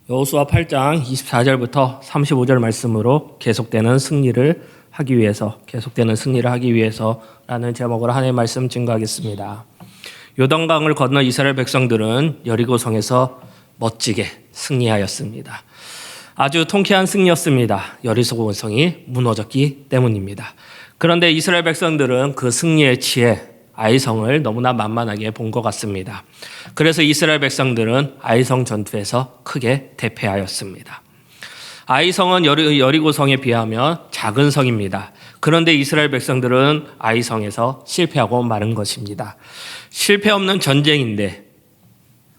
여호수아 8장 24절부터 35절 말씀으로 계속되는 승리를 하기 위해서라는 제목으로 하나님의 말씀 증거하겠습니다. 요단강을 건너 이스라엘 백성들은 여리고성에서 멋지게 승리하였습니다. 아주 통쾌한 승리였습니다. 여리고성이 무너졌기 때문입니다. 그런데 이스라엘 백성들은 그 승리에 취해 아이성을 너무나 만만하게 본 것 같습니다. 그래서 이스라엘 백성들은 아이성 전투에서 크게 대패하였습니다. 아이성은 여리고성에 비하면 작은 성입니다. 그런데 이스라엘 백성들은 아이성에서 실패하고 마는 것입니다. 실패 없는 전쟁인데,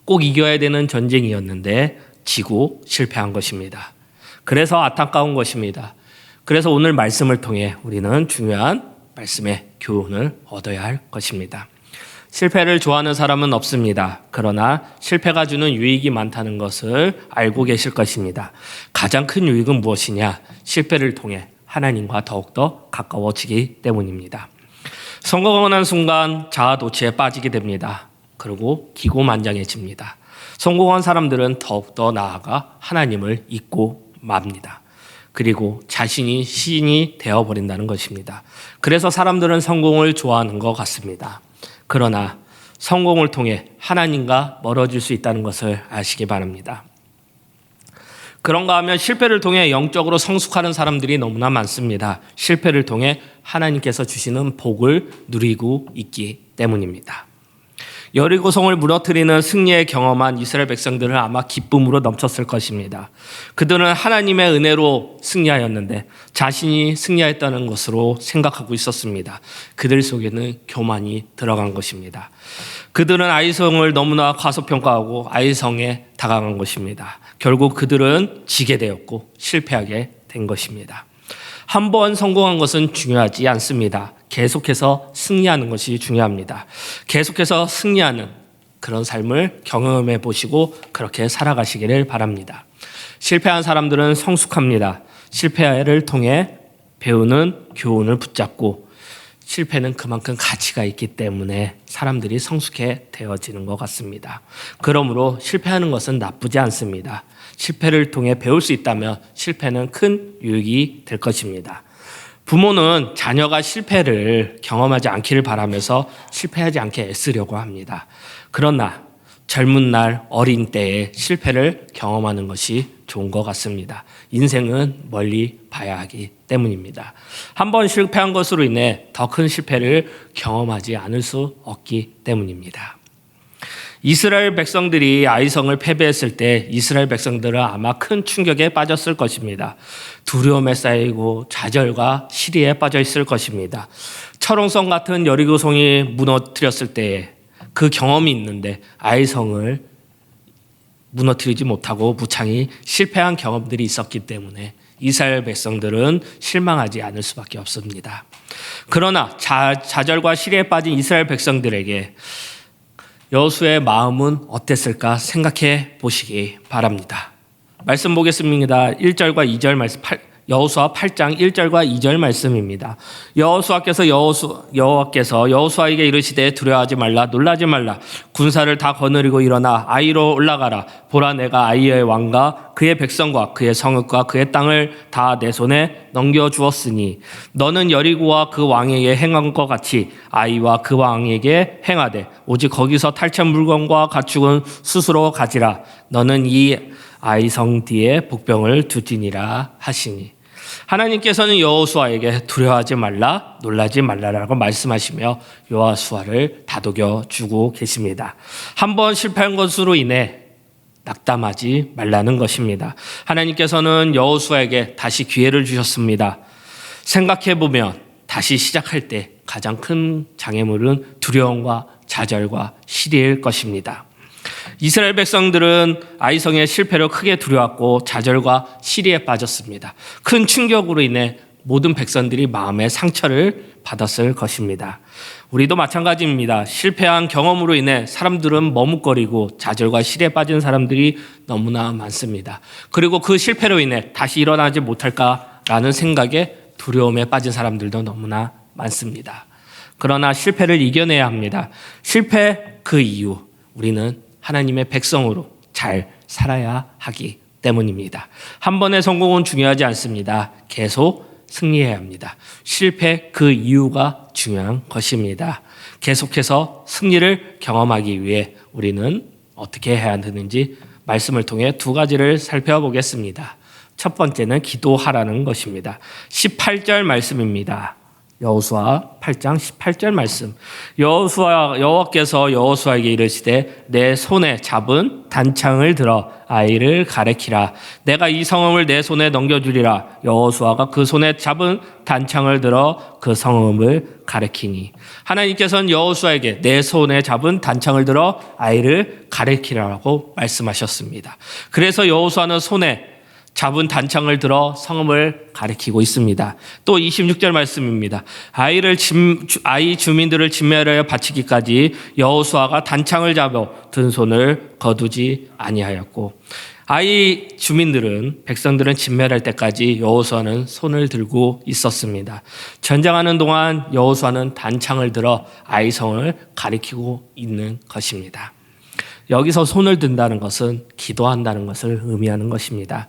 꼭 이겨야 되는 전쟁이었는데 지고 실패한 것입니다. 그래서 안타까운 것입니다. 그래서 오늘 말씀을 통해 우리는 중요한 말씀의 교훈을 얻어야 할 것입니다. 실패를 좋아하는 사람은 없습니다. 그러나 실패가 주는 유익이 많다는 것을 알고 계실 것입니다. 가장 큰 유익은 무엇이냐? 실패를 통해 하나님과 더욱더 가까워지기 때문입니다. 성공하는 순간 자아도취에 빠지게 됩니다. 그리고 기고만장해집니다. 성공한 사람들은 더욱더 나아가 하나님을 잊고 맙니다. 그리고 자신이 신이 되어버린다는 것입니다. 그래서 사람들은 성공을 좋아하는 것 같습니다. 그러나 성공을 통해 하나님과 멀어질 수 있다는 것을 아시기 바랍니다. 그런가 하면 실패를 통해 영적으로 성숙하는 사람들이 너무나 많습니다. 실패를 통해 하나님께서 주시는 복을 누리고 있기 때문입니다. 여리고성을 무너뜨리는 승리의 경험한 이스라엘 백성들은 아마 기쁨으로 넘쳤을 것입니다. 그들은 하나님의 은혜로 승리하였는데 자신이 승리했다는 것으로 생각하고 있었습니다. 그들 속에는 교만이 들어간 것입니다. 그들은 아이성을 너무나 과소평가하고 아이성에 다가간 것입니다. 결국 그들은 지게 되었고 실패하게 된 것입니다. 한 번 성공한 것은 중요하지 않습니다. 계속해서 승리하는 것이 중요합니다. 계속해서 승리하는 그런 삶을 경험해 보시고 그렇게 살아가시기를 바랍니다. 실패한 사람들은 성숙합니다. 실패를 통해 배우는 교훈을 붙잡고 실패는 그만큼 가치가 있기 때문에 사람들이 성숙해 되어지는 것 같습니다. 그러므로 실패하는 것은 나쁘지 않습니다. 실패를 통해 배울 수 있다면 실패는 큰 유익이 될 것입니다. 부모는 자녀가 실패를 경험하지 않기를 바라면서 실패하지 않게 애쓰려고 합니다. 그러나 젊은 날 어린 때에 실패를 경험하는 것이 좋은 것 같습니다. 인생은 멀리 봐야 하기 때문입니다. 한 번 실패한 것으로 인해 더 큰 실패를 경험하지 않을 수 없기 때문입니다. 이스라엘 백성들이 아이성을 패배했을 때 이스라엘 백성들은 아마 큰 충격에 빠졌을 것입니다. 두려움에 쌓이고 좌절과 시리에 빠져 있을 것입니다. 철옹성 같은 여리고성이 무너뜨렸을 때에 그 경험이 있는데 아이성을 무너뜨리지 못하고 무창히 실패한 경험들이 있었기 때문에 이스라엘 백성들은 실망하지 않을 수밖에 없습니다. 그러나 좌절과 시리에 빠진 이스라엘 백성들에게 여호수아의 마음은 어땠을까 생각해 보시기 바랍니다. 말씀 보겠습니다. 1절과 2절 말씀, 여호수아 8장 1절과 2절 말씀입니다. 여호수아께서 여호수아에게 이르시되 두려워하지 말라 놀라지 말라 군사를 다 거느리고 일어나 아이로 올라가라. 보라 내가 아이의 왕과 그의 백성과 그의 성읍과 그의 땅을 다 내 손에 넘겨주었으니 너는 여리고와 그 왕에게 행한 것 같이 아이와 그 왕에게 행하되 오직 거기서 탈취한 물건과 가축은 스스로 가지라. 너는 이 아이성 뒤에 복병을 두지니라 하시니. 하나님께서는 여호수아에게 두려워하지 말라 놀라지 말라라고 말씀하시며 여호수아를 다독여 주고 계십니다. 한번 실패한 것으로 인해 낙담하지 말라는 것입니다. 하나님께서는 여호수아에게 다시 기회를 주셨습니다. 생각해보면 다시 시작할 때 가장 큰 장애물은 두려움과 좌절과 시리일 것입니다. 이스라엘 백성들은 아이성의 실패로 크게 두려웠고 좌절과 시리에 빠졌습니다. 큰 충격으로 인해 모든 백성들이 마음의 상처를 받았을 것입니다. 우리도 마찬가지입니다. 실패한 경험으로 인해 사람들은 머뭇거리고 좌절과 시리에 빠진 사람들이 너무나 많습니다. 그리고 그 실패로 인해 다시 일어나지 못할까라는 생각에 두려움에 빠진 사람들도 너무나 많습니다. 그러나 실패를 이겨내야 합니다. 실패 그 이유 우리는 하나님의 백성으로 잘 살아야 하기 때문입니다. 한 번의 성공은 중요하지 않습니다. 계속 승리해야 합니다. 실패 그 이유가 중요한 것입니다. 계속해서 승리를 경험하기 위해 우리는 어떻게 해야 되는지 말씀을 통해 두 가지를 살펴보겠습니다. 첫 번째는 기도하라는 것입니다. 18절 말씀입니다. 여호수아 8장 18절 말씀. 여호와께서 여호수아에게 이르시되 내 손에 잡은 단창을 들어 아이를 가리키라. 내가 이 성읍을 내 손에 넘겨주리라. 여호수아가 그 손에 잡은 단창을 들어 그 성읍을 가리키니. 하나님께서는 여호수아에게 내 손에 잡은 단창을 들어 아이를 가리키라고 말씀하셨습니다. 그래서 여호수아는 손에 잡은 단창을 들어 성읍을 가리키고 있습니다. 또 26절 말씀입니다. 아이 주민들을 진멸하여 바치기까지 여호수아가 단창을 잡아 든 손을 거두지 아니하였고, 아이 주민들은 백성들은 진멸할 때까지 여호수아는 손을 들고 있었습니다. 전쟁하는 동안 여호수아는 단창을 들어 아이 성을 가리키고 있는 것입니다. 여기서 손을 든다는 것은 기도한다는 것을 의미하는 것입니다.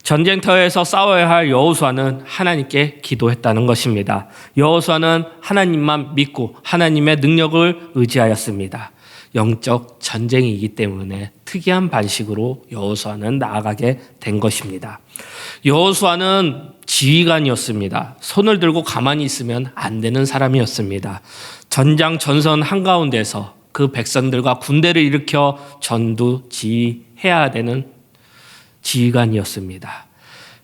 전쟁터에서 싸워야 할 여호수아는 하나님께 기도했다는 것입니다. 여호수아는 하나님만 믿고 하나님의 능력을 의지하였습니다. 영적 전쟁이기 때문에 특이한 방식으로 여호수아는 나아가게 된 것입니다. 여호수아는 지휘관이었습니다. 손을 들고 가만히 있으면 안 되는 사람이었습니다. 전장 전선 한가운데서 그 백성들과 군대를 일으켜 전두 지휘해야 되는 지휘관이었습니다.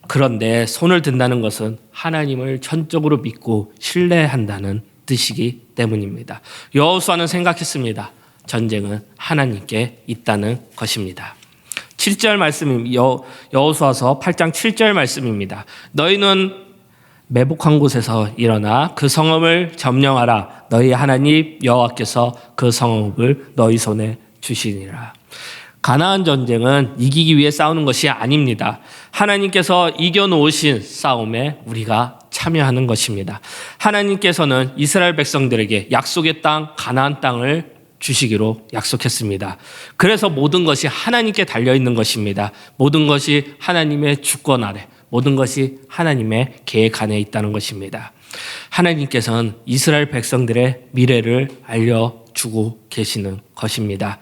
그런데 손을 든다는 것은 하나님을 전적으로 믿고 신뢰한다는 뜻이기 때문입니다. 여호수아는 생각했습니다. 전쟁은 하나님께 있다는 것입니다. 7절 말씀입니다. 여호수아서 8장 7절 말씀입니다. 너희는 매복한 곳에서 일어나 그 성읍을 점령하라. 너희 하나님 여호와께서 그 성읍을 너희 손에 주시니라. 가나안 전쟁은 이기기 위해 싸우는 것이 아닙니다. 하나님께서 이겨놓으신 싸움에 우리가 참여하는 것입니다. 하나님께서는 이스라엘 백성들에게 약속의 땅 가나안 땅을 주시기로 약속했습니다. 그래서 모든 것이 하나님께 달려있는 것입니다. 모든 것이 하나님의 주권 아래, 모든 것이 하나님의 계획 안에 있다는 것입니다. 하나님께서는 이스라엘 백성들의 미래를 알려주고 계시는 것입니다.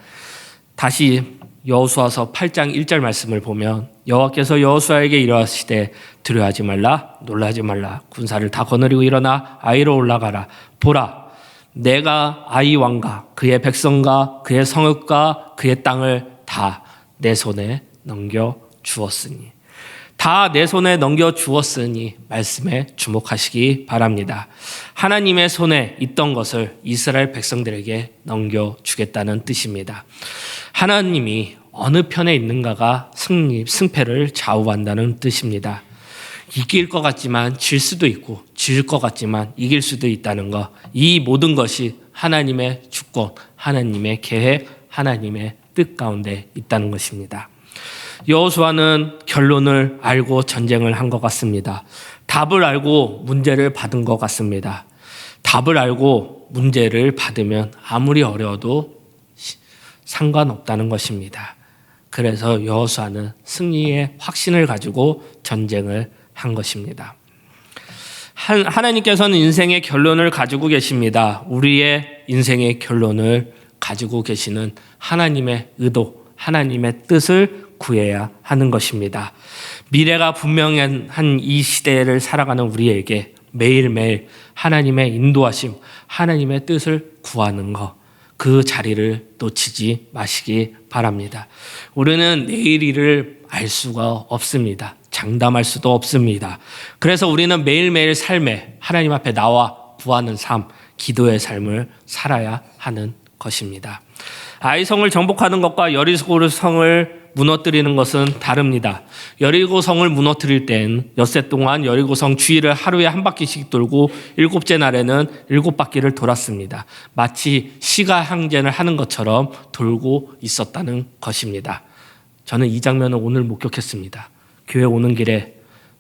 다시 여호수아서 8장 1절 말씀을 보면 여호와께서 여호수아에게 이르시되 두려워하지 말라, 놀라지 말라. 군사를 다 거느리고 일어나 아이로 올라가라. 보라, 내가 아이 왕과 그의 백성과 그의 성읍과 그의 땅을 다 내 손에 넘겨 주었으니. 다 내 손에 넘겨 주었으니 말씀에 주목하시기 바랍니다. 하나님의 손에 있던 것을 이스라엘 백성들에게 넘겨주겠다는 뜻입니다. 하나님이 어느 편에 있는가가 승패를 좌우한다는 뜻입니다. 이길 것 같지만 질 수도 있고 질 것 같지만 이길 수도 있다는 것. 이 모든 것이 하나님의 주권, 하나님의 계획, 하나님의 뜻 가운데 있다는 것입니다. 여호수아는 결론을 알고 전쟁을 한 것 같습니다. 답을 알고 문제를 받은 것 같습니다. 답을 알고 문제를 받으면 아무리 어려워도 상관없다는 것입니다. 그래서 여호수아는 승리의 확신을 가지고 전쟁을 한 것입니다. 하나님께서는 인생의 결론을 가지고 계십니다. 우리의 인생의 결론을 가지고 계시는 하나님의 의도, 하나님의 뜻을 구해야 하는 것입니다. 미래가 분명한 이 시대를 살아가는 우리에게 매일매일 하나님의 인도하심, 하나님의 뜻을 구하는 것, 그 자리를 놓치지 마시기 바랍니다. 우리는 내일 일을 알 수가 없습니다. 장담할 수도 없습니다. 그래서 우리는 매일매일 삶에 하나님 앞에 나와 구하는 삶, 기도의 삶을 살아야 하는 것입니다. 아이성을 정복하는 것과 여리고 성을 무너뜨리는 것은 다릅니다. 여리고 성을 무너뜨릴 땐 엿새 동안 여리고 성 주위를 하루에 한 바퀴씩 돌고 일곱째 날에는 7바퀴를 돌았습니다. 마치 시가 항전을 하는 것처럼 돌고 있었다는 것입니다. 저는 이 장면을 오늘 목격했습니다. 교회 오는 길에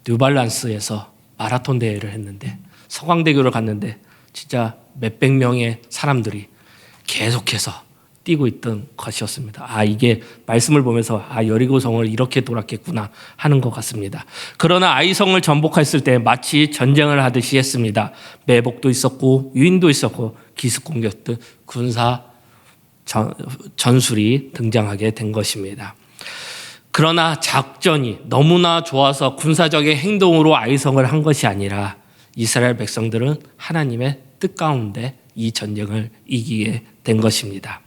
뉴발란스에서 마라톤 대회를 했는데 서강대교를 갔는데 진짜 몇백 명의 사람들이 계속해서 뛰고 있던 것이었습니다. 이게 말씀을 보면서 여리고성을 이렇게 돌았겠구나 하는 것 같습니다. 그러나 아이성을 전복했을 때 마치 전쟁을 하듯이 했습니다. 매복도 있었고 유인도 있었고 기습 공격 등 군사 전술이 등장하게 된 것입니다. 그러나 작전이 너무나 좋아서 군사적인 행동으로 아이성을 한 것이 아니라 이스라엘 백성들은 하나님의 뜻 가운데 이 전쟁을 이기게 된 것입니다.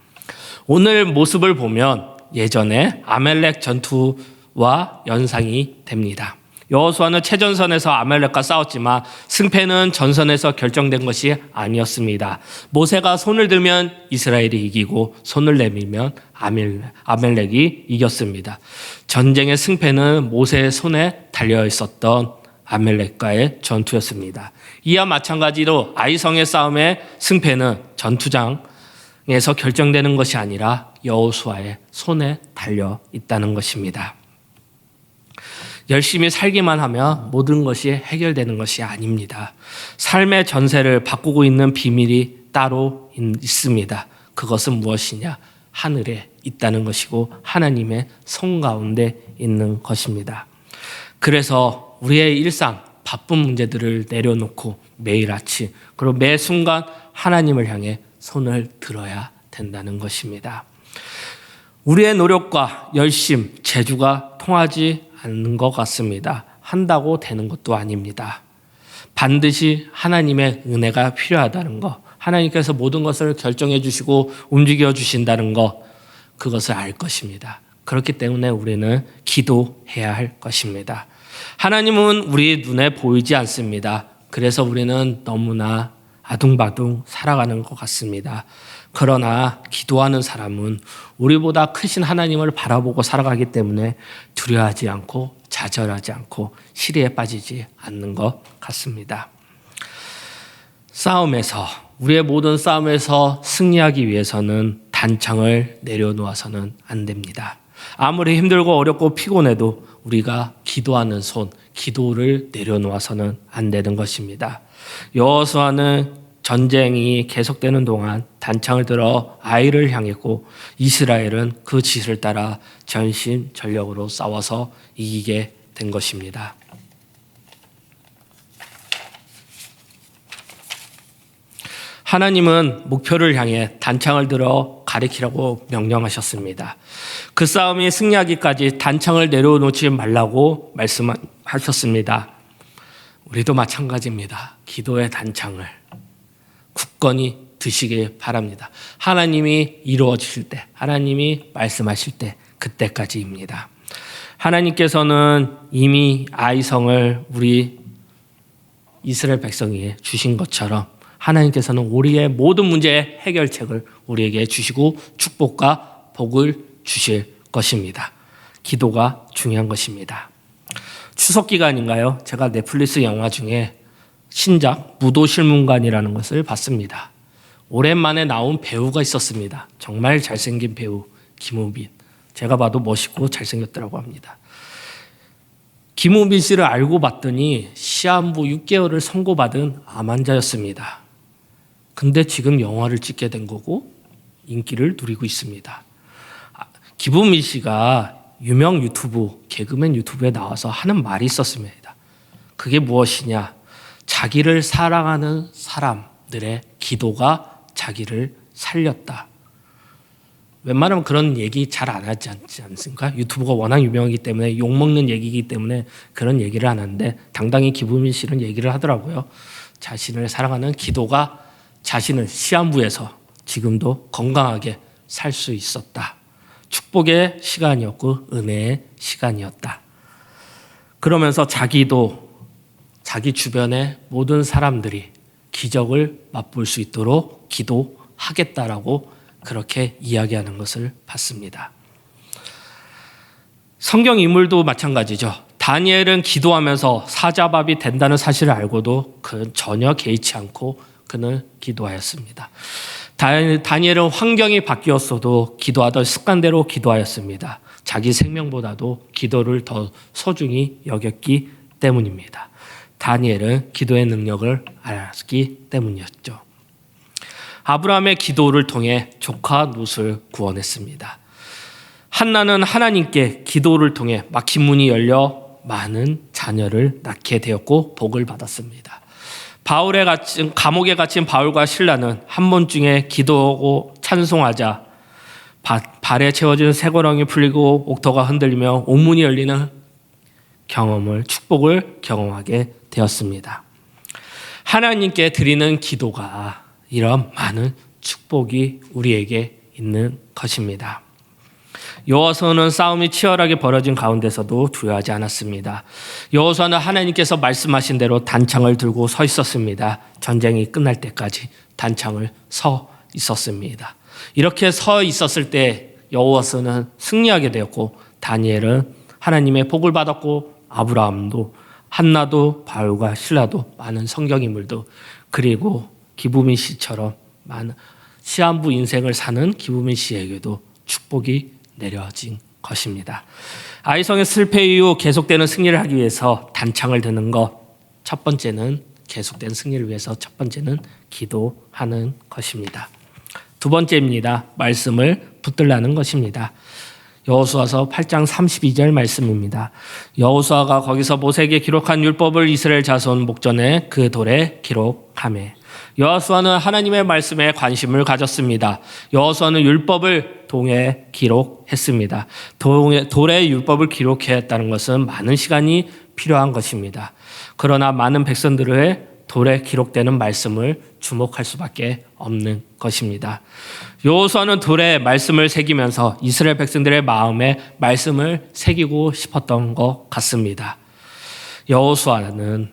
오늘 모습을 보면 예전에 아멜렉 전투와 연상이 됩니다. 여호수아는 최전선에서 아멜렉과 싸웠지만 승패는 전선에서 결정된 것이 아니었습니다. 모세가 손을 들면 이스라엘이 이기고 손을 내밀면 아멜렉이 이겼습니다. 전쟁의 승패는 모세의 손에 달려 있었던 아멜렉과의 전투였습니다. 이와 마찬가지로 아이성의 싸움의 승패는 전투장에서 결정되는 것이 아니라 여호수아의 손에 달려 있다는 것입니다. 열심히 살기만 하면 모든 것이 해결되는 것이 아닙니다. 삶의 전세를 바꾸고 있는 비밀이 따로 있습니다. 그것은 무엇이냐? 하늘에 있다는 것이고 하나님의 손 가운데 있는 것입니다. 그래서 우리의 일상, 바쁜 문제들을 내려놓고 매일 아침 그리고 매 순간 하나님을 향해 손을 들어야 된다는 것입니다. 우리의 노력과 열심, 재주가 통하지 않는 것 같습니다. 한다고 되는 것도 아닙니다. 반드시 하나님의 은혜가 필요하다는 것, 하나님께서 모든 것을 결정해 주시고 움직여 주신다는 것, 그것을 알 것입니다. 그렇기 때문에 우리는 기도해야 할 것입니다. 하나님은 우리 눈에 보이지 않습니다. 그래서 우리는 너무나 아둥바둥 살아가는 것 같습니다. 그러나 기도하는 사람은 우리보다 크신 하나님을 바라보고 살아가기 때문에 두려워하지 않고 좌절하지 않고 시리에 빠지지 않는 것 같습니다. 싸움에서, 우리의 모든 싸움에서 승리하기 위해서는 단창을 내려놓아서는 안 됩니다. 아무리 힘들고 어렵고 피곤해도 우리가 기도하는 손, 기도를 내려놓아서는 안 되는 것입니다. 여호수아는 전쟁이 계속되는 동안 단창을 들어 아이를 향했고 이스라엘은 그 지시를 따라 전심전력으로 싸워서 이기게 된 것입니다. 하나님은 목표를 향해 단창을 들어 가리키라고 명령하셨습니다. 그 싸움이 승리하기까지 단창을 내려놓지 말라고 말씀하셨습니다. 우리도 마찬가지입니다. 기도의 단창을 굳건히 드시길 바랍니다. 하나님이 이루어지실 때, 하나님이 말씀하실 때, 그때까지입니다. 하나님께서는 이미 아이성을 우리 이스라엘 백성에게 주신 것처럼 하나님께서는 우리의 모든 문제의 해결책을 우리에게 주시고 축복과 복을 주실 것입니다. 기도가 중요한 것입니다. 추석 기간인가요? 제가 넷플릭스 영화 중에 신작 무도실문관이라는 것을 봤습니다. 오랜만에 나온 배우가 있었습니다. 정말 잘생긴 배우 김우빈. 제가 봐도 멋있고 잘생겼더라고 합니다. 김우빈 씨를 알고 봤더니 시한부 6개월을 선고받은 암 환자였습니다. 근데 지금 영화를 찍게 된 거고 인기를 누리고 있습니다. 김우빈 씨가 유명 유튜브, 개그맨 유튜브에 나와서 하는 말이 있었습니다. 그게 무엇이냐? 자기를 사랑하는 사람들의 기도가 자기를 살렸다. 웬만하면 그런 얘기 잘 안 하지 않습니까? 유튜브가 워낙 유명하기 때문에 욕먹는 얘기이기 때문에 그런 얘기를 안 하는데 당당히 김우빈 씨는 얘기를 하더라고요. 자신을 사랑하는 기도가 자신을 시한부에서 지금도 건강하게 살 수 있었다. 축복의 시간이었고 은혜의 시간이었다. 그러면서 자기도 자기 주변의 모든 사람들이 기적을 맛볼 수 있도록 기도하겠다라고 그렇게 이야기하는 것을 봤습니다. 성경 인물도 마찬가지죠. 다니엘은 기도하면서 사자밥이 된다는 사실을 알고도 그는 전혀 개의치 않고 그는 기도하였습니다. 다니엘은 환경이 바뀌었어도 기도하던 습관대로 기도하였습니다. 자기 생명보다도 기도를 더 소중히 여겼기 때문입니다. 다니엘은 기도의 능력을 알았기 때문이었죠. 아브라함의 기도를 통해 조카 롯을 구원했습니다. 한나는 하나님께 기도를 통해 막힌 문이 열려 많은 자녀를 낳게 되었고 복을 받았습니다. 감옥에 갇힌 바울과 실라는 한 번중에 기도하고 찬송하자 발에 채워진 쇠고랑이 풀리고 옥토가 흔들리며 옥문이 열리는 축복을 경험하게 되었습니다. 하나님께 드리는 기도가 이런 많은 축복이 우리에게 있는 것입니다. 여호수아는 싸움이 치열하게 벌어진 가운데서도 두려워하지 않았습니다. 여호수아는 하나님께서 말씀하신 대로 단창을 들고 서 있었습니다. 전쟁이 끝날 때까지 단창을 서 있었습니다. 이렇게 서 있었을 때 여호수아는 승리하게 되었고 다니엘은 하나님의 복을 받았고 아브라함도 한나도 바울과 실라도 많은 성경 인물도 그리고 기브민 씨처럼 많은 시한부 인생을 사는 기브민 씨에게도 축복이 내려진 것입니다. 아이성의 실패 이후 계속되는 승리를 하기 위해서 단창을 드는 것, 첫 번째는 계속된 승리를 위해서 첫 번째는 기도하는 것입니다. 두 번째입니다. 말씀을 붙들라는 것입니다. 여호수아서 8장 32절 말씀입니다. 여호수아가 거기서 모세에게 기록한 율법을 이스라엘 자손 목전에 그 돌에 기록하매. 여호수아는 하나님의 말씀에 관심을 가졌습니다. 여호수아는 율법을 동에 기록했습니다. 돌에 율법을 기록했다는 것은 많은 시간이 필요한 것입니다. 그러나 많은 백성들의 돌에 기록되는 말씀을 주목할 수밖에 없는 것입니다. 여호수아는 돌에 말씀을 새기면서 이스라엘 백성들의 마음에 말씀을 새기고 싶었던 것 같습니다. 여호수아는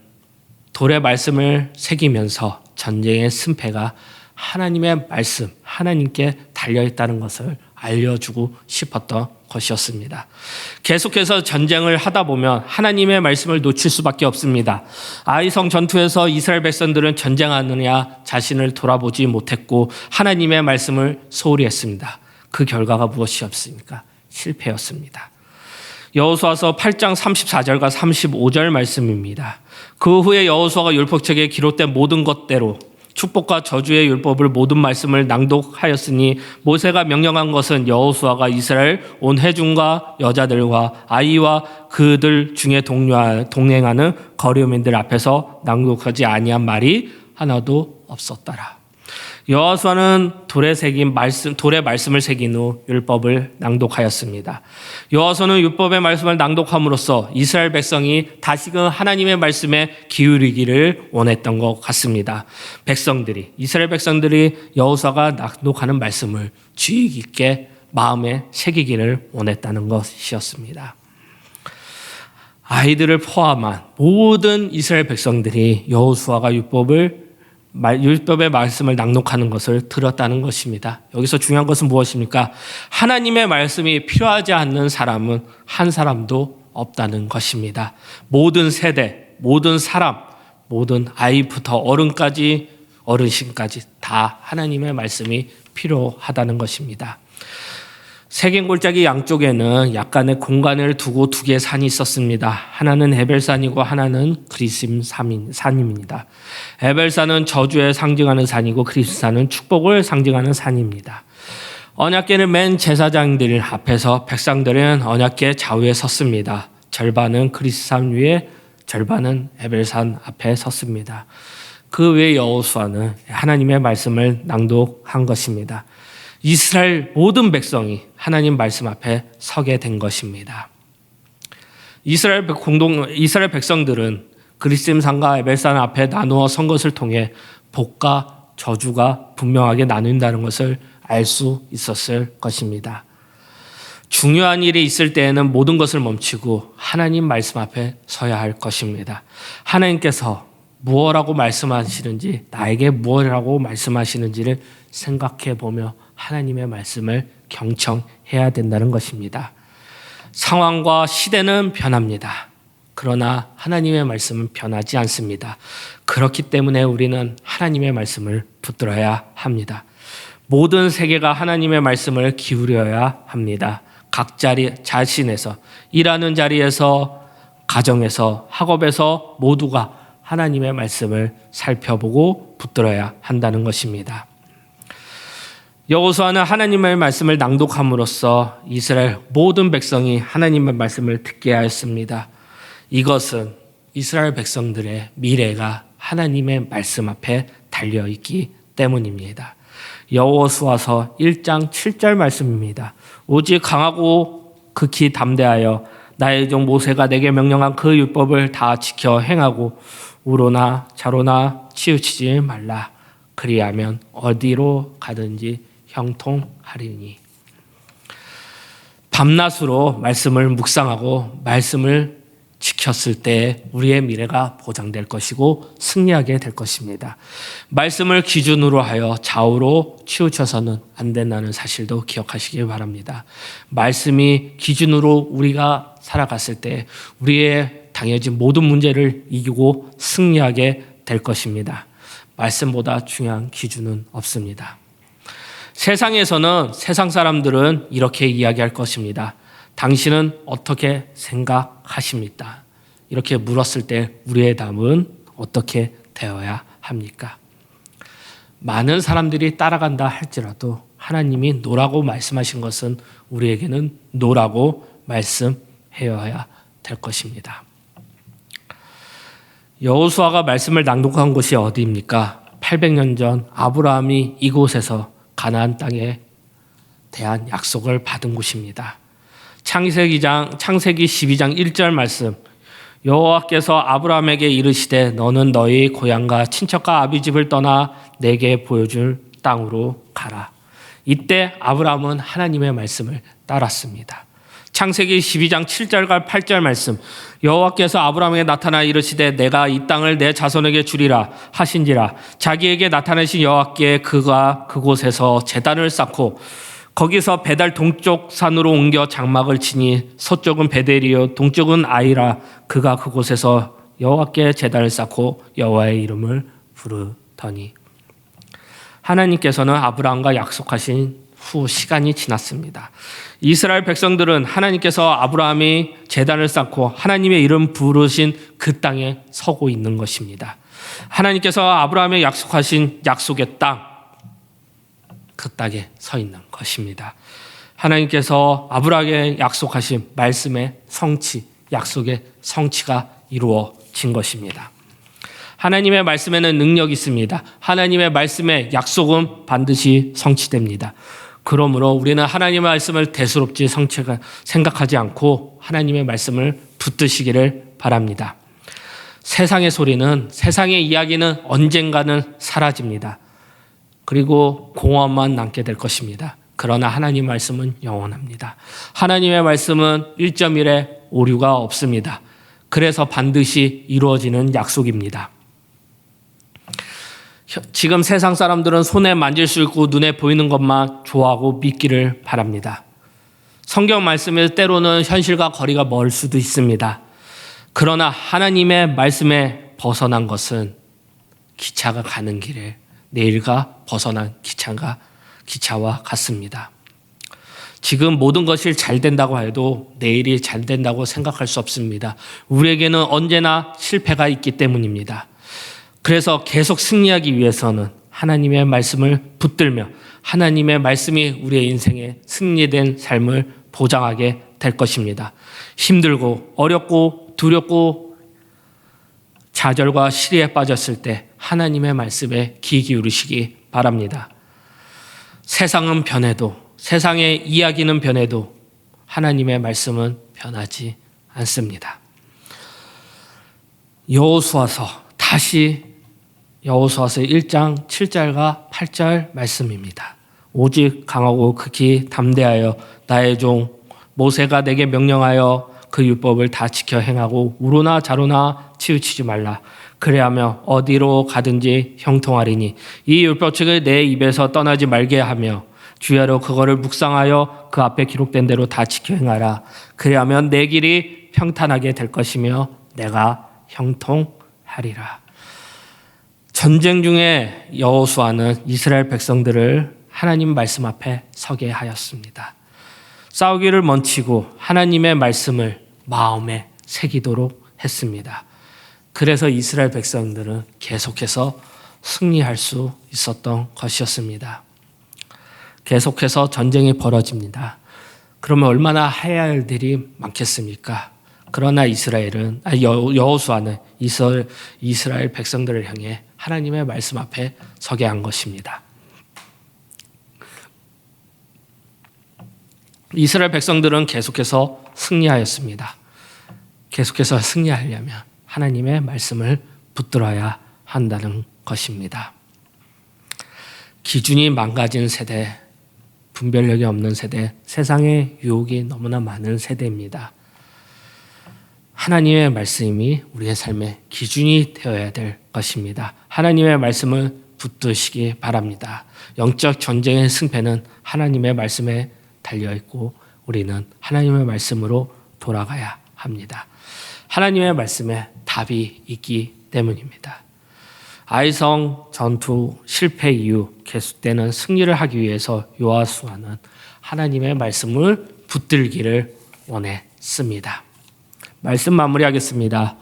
돌에 말씀을 새기면서 전쟁의 승패가 하나님의 말씀, 하나님께 달려있다는 것을 알려주고 싶었던 것이었습니다. 계속해서 전쟁을 하다 보면 하나님의 말씀을 놓칠 수밖에 없습니다. 아이성 전투에서 이스라엘 백성들은 전쟁하느냐 자신을 돌아보지 못했고 하나님의 말씀을 소홀히 했습니다. 그 결과가 무엇이었습니까? 실패였습니다. 여호수아서 8장 34절과 35절 말씀입니다. 그 후에 여호수아가 율법책에 기록된 모든 것대로 축복과 저주의 율법을 모든 말씀을 낭독하였으니 모세가 명령한 것은 여호수아가 이스라엘 온 회중과 여자들과 아이와 그들 중에 동행하는 거류민들 앞에서 낭독하지 아니한 말이 하나도 없었더라. 여호수아는 돌에 말씀을 새긴 후 율법을 낭독하였습니다. 여호수아는 율법의 말씀을 낭독함으로써 이스라엘 백성이 다시금 하나님의 말씀에 기울이기를 원했던 것 같습니다. 이스라엘 백성들이 여호수아가 낭독하는 말씀을 주의 깊게 마음에 새기기를 원했다는 것이었습니다. 아이들을 포함한 모든 이스라엘 백성들이 여호수아가 율법의 말씀을 낭독하는 것을 들었다는 것입니다. 여기서 중요한 것은 무엇입니까? 하나님의 말씀이 필요하지 않는 사람은 한 사람도 없다는 것입니다. 모든 세대, 모든 사람, 모든 아이부터 어르신까지 다 하나님의 말씀이 필요하다는 것입니다. 새긴 골짜기 양쪽에는 약간의 공간을 두고 두 개의 산이 있었습니다. 하나는 에벨산이고 하나는 그리심 산입니다. 에벨산은 저주에 상징하는 산이고 그리심산은 축복을 상징하는 산입니다. 언약궤를 맨 제사장들 앞에서 백성들은 언약궤 좌우에 섰습니다. 절반은 그리심산 위에, 절반은 에벨산 앞에 섰습니다. 그 외에 여호수아는 하나님의 말씀을 낭독한 것입니다. 이스라엘 모든 백성이 하나님 말씀 앞에 서게 된 것입니다. 이스라엘 백성들은 그리심산과 에벨산 앞에 나누어 선 것을 통해 복과 저주가 분명하게 나눈다는 것을 알 수 있었을 것입니다. 중요한 일이 있을 때에는 모든 것을 멈추고 하나님 말씀 앞에 서야 할 것입니다. 하나님께서 무엇이라고 말씀하시는지, 나에게 무엇이라고 말씀하시는지를 생각해 보며 하나님의 말씀을 경청해야 된다는 것입니다. 상황과 시대는 변합니다. 그러나 하나님의 말씀은 변하지 않습니다. 그렇기 때문에 우리는 하나님의 말씀을 붙들어야 합니다. 모든 세계가 하나님의 말씀을 기울여야 합니다. 각 자신에서, 일하는 자리에서, 가정에서, 학업에서 모두가 하나님의 말씀을 살펴보고 붙들어야 한다는 것입니다. 여호수아는 하나님의 말씀을 낭독함으로써 이스라엘 모든 백성이 하나님의 말씀을 듣게 하였습니다. 이것은 이스라엘 백성들의 미래가 하나님의 말씀 앞에 달려있기 때문입니다. 여호수아서 1장 7절 말씀입니다. 오직 강하고 극히 담대하여 나의 종 모세가 내게 명령한 그 율법을 다 지켜 행하고 우로나 좌로나 치우치지 말라. 그리하면 어디로 가든지 형통하리니. 밤낮으로 말씀을 묵상하고 말씀을 지켰을 때 우리의 미래가 보장될 것이고 승리하게 될 것입니다. 말씀을 기준으로 하여 좌우로 치우쳐서는 안 된다는 사실도 기억하시기 바랍니다. 말씀이 기준으로 우리가 살아갔을 때 우리의 당해진 모든 문제를 이기고 승리하게 될 것입니다. 말씀보다 중요한 기준은 없습니다. 세상에서는 세상 사람들은 이렇게 이야기할 것입니다. 당신은 어떻게 생각하십니까? 이렇게 물었을 때 우리의 답은 어떻게 되어야 합니까? 많은 사람들이 따라간다 할지라도 하나님이 노라고 말씀하신 것은 우리에게는 노라고 말씀해야 될 것입니다. 여호수아가 말씀을 낭독한 곳이 어디입니까? 800년 전 아브라함이 이곳에서 가나안 땅에 대한 약속을 받은 곳입니다. 창세기 12장 1절 말씀. 여호와께서 아브라함에게 이르시되 너는 너희 고향과 친척과 아비집을 떠나 내게 보여줄 땅으로 가라. 이때 아브라함은 하나님의 말씀을 따랐습니다. 창세기 12장 7절과 8절 말씀. 여호와께서 아브라함에게 나타나 이르시되 내가 이 땅을 내 자손에게 주리라 하신지라. 자기에게 나타내신 여호와께 그가 그곳에서 제단을 쌓고 거기서 베달 동쪽 산으로 옮겨 장막을 치니 서쪽은 베델이요 동쪽은 아이라. 그가 그곳에서 여호와께 제단을 쌓고 여호와의 이름을 부르더니. 하나님께서는 아브라함과 약속하신 후 시간이 지났습니다. 이스라엘 백성들은 하나님께서 아브라함이 제단을 쌓고 하나님의 이름 부르신 그 땅에 서고 있는 것입니다. 하나님께서 아브라함에 약속하신 약속의 땅, 그 땅에 서 있는 것입니다. 하나님께서 아브라함에게 약속하신 말씀의 성취, 약속의 성취가 이루어진 것입니다. 하나님의 말씀에는 능력이 있습니다. 하나님의 말씀의 약속은 반드시 성취됩니다. 그러므로 우리는 하나님의 말씀을 대수롭지 생각하지 않고 하나님의 말씀을 붙드시기를 바랍니다. 세상의 소리는, 세상의 이야기는 언젠가는 사라집니다. 그리고 공허만 남게 될 것입니다. 그러나 하나님의 말씀은 영원합니다. 하나님의 말씀은 1.1에 오류가 없습니다. 그래서 반드시 이루어지는 약속입니다. 지금 세상 사람들은 손에 만질 수 있고 눈에 보이는 것만 좋아하고 믿기를 바랍니다. 성경 말씀에 때로는 현실과 거리가 멀 수도 있습니다. 그러나 하나님의 말씀에 벗어난 것은 기차가 가는 길에 내일가 벗어난 기차와 같습니다. 지금 모든 것이 잘 된다고 해도 내일이 잘 된다고 생각할 수 없습니다. 우리에게는 언제나 실패가 있기 때문입니다. 그래서 계속 승리하기 위해서는 하나님의 말씀을 붙들며 하나님의 말씀이 우리의 인생에 승리된 삶을 보장하게 될 것입니다. 힘들고 어렵고 두렵고 좌절과 시리에 빠졌을 때 하나님의 말씀에 귀 기울이시기 바랍니다. 세상은 변해도, 세상의 이야기는 변해도 하나님의 말씀은 변하지 않습니다. 여호수아서 1장 7절과 8절 말씀입니다. 오직 강하고 극히 담대하여 나의 종 모세가 내게 명령하여 그 율법을 다 지켜 행하고 우로나 좌로나 치우치지 말라. 그래하며 어디로 가든지 형통하리니 이 율법책을 내 입에서 떠나지 말게 하며 주야로 그거를 묵상하여 그 앞에 기록된 대로 다 지켜 행하라. 그래하면 내 길이 평탄하게 될 것이며 내가 형통하리라. 전쟁 중에 여호수아는 이스라엘 백성들을 하나님 말씀 앞에 서게 하였습니다. 싸우기를 멈추고 하나님의 말씀을 마음에 새기도록 했습니다. 그래서 이스라엘 백성들은 계속해서 승리할 수 있었던 것이었습니다. 계속해서 전쟁이 벌어집니다. 그러면 얼마나 해야 할 일이 많겠습니까? 그러나 여호수아는 이스라엘 백성들을 향해 하나님의 말씀 앞에 서게 한 것입니다. 이스라엘 백성들은 계속해서 승리하였습니다. 계속해서 승리하려면 하나님의 말씀을 붙들어야 한다는 것입니다. 기준이 망가진 세대, 분별력이 없는 세대, 세상의 유혹이 너무나 많은 세대입니다. 하나님의 말씀이 우리의 삶의 기준이 되어야 될 것입니다. 하나님의 말씀을 붙드시기 바랍니다. 영적 전쟁의 승패는 하나님의 말씀에 달려있고 우리는 하나님의 말씀으로 돌아가야 합니다. 하나님의 말씀에 답이 있기 때문입니다. 아이성 전투 실패 이후 계속되는 승리를 하기 위해서 여호수아는 하나님의 말씀을 붙들기를 원했습니다. 말씀 마무리하겠습니다.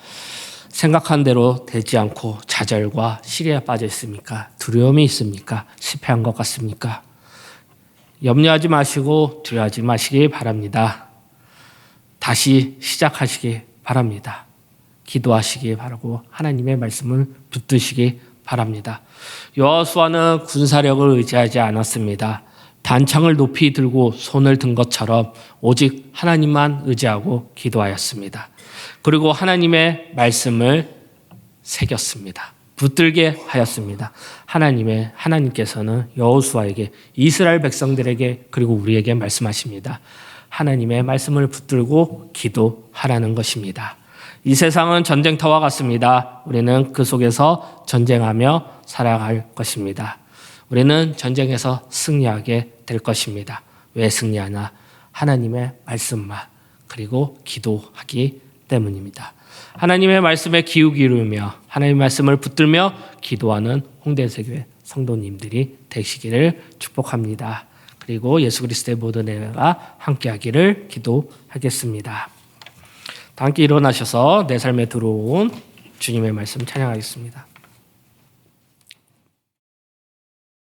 생각한 대로 되지 않고 좌절과 시리에 빠져 있습니까? 두려움이 있습니까? 실패한 것 같습니까? 염려하지 마시고 두려워하지 마시기 바랍니다. 다시 시작하시기 바랍니다. 기도하시기 바라고 하나님의 말씀을 붙드시기 바랍니다. 여호수아는 군사력을 의지하지 않았습니다. 단창을 높이 들고 손을 든 것처럼 오직 하나님만 의지하고 기도하였습니다. 그리고 하나님의 말씀을 새겼습니다. 붙들게 하였습니다. 하나님께서는 여호수아에게 이스라엘 백성들에게 그리고 우리에게 말씀하십니다. 하나님의 말씀을 붙들고 기도하라는 것입니다. 이 세상은 전쟁터와 같습니다. 우리는 그 속에서 전쟁하며 살아갈 것입니다. 우리는 전쟁에서 승리하게 될 것입니다. 왜 승리하나? 하나님의 말씀만 그리고 기도하기 때문입니다. 하나님의 말씀에 기울이며 하나님의 말씀을 붙들며 기도하는 홍대세교회 성도님들이 되시기를 축복합니다. 그리고 예수 그리스도의 모든 은혜가 함께하기를 기도하겠습니다. 다 함께 일어나셔서 내 삶에 들어온 주님의 말씀 찬양하겠습니다.